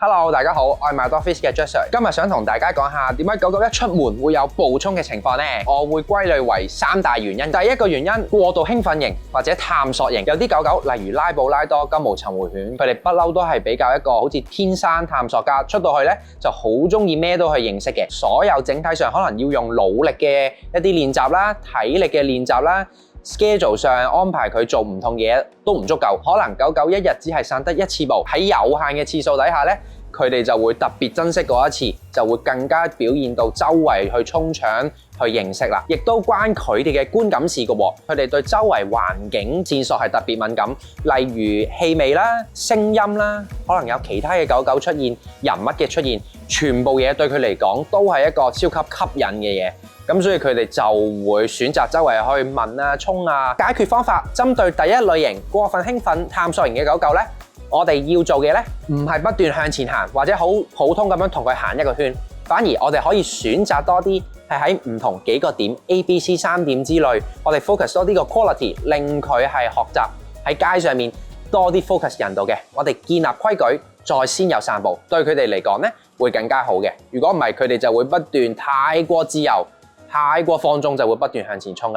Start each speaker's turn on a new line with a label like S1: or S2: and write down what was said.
S1: Hello， 大家好，我係 MyDogFit 嘅 Jesse。今日想同大家講下點解狗狗一出門會有暴衝嘅情況呢？我會歸類為3大原因。第一個原因，過度興奮型或者探索型。有啲狗狗，例如拉布拉多、金毛尋回犬，佢哋不嬲都係比較一個好似天生探索家，出到去咧就好中意咩都去認識嘅。所有整體上可能要用腦力嘅一啲練習啦、體力嘅練習啦。schedule 上安排佢做唔同嘢都唔足夠，可能狗狗一日只係散得1次步，喺有限嘅次數底下咧，佢哋就會特別珍惜嗰一次，就會更加表現到周圍去衝搶去認識啦，亦都關佢哋嘅觀感事嘅喎。佢哋對周圍環境線索係特別敏感，例如氣味啦、聲音啦，可能有其他嘅狗狗出現、人物嘅出現，全部嘢對佢嚟講都係一個超級吸引嘅嘢。咁所以佢哋就會選擇周圍去聞啊、衝啊。解決方法針對第一類型過分興奮探索型嘅狗狗咧，我哋要做嘅咧唔係不斷向前行或者好普通咁樣同佢行一個圈，反而我哋可以選擇多啲係喺唔同幾個點 A、B、C 3點之類，我哋 focus 多啲個 quality， 令佢係學習喺街上面多啲 focus 人度嘅。我哋建立規矩，再先有散步，對佢哋嚟講咧會更加好嘅。如果唔係，佢哋就會不斷太過自由。太過放縱就會不斷向前衝㗎啦。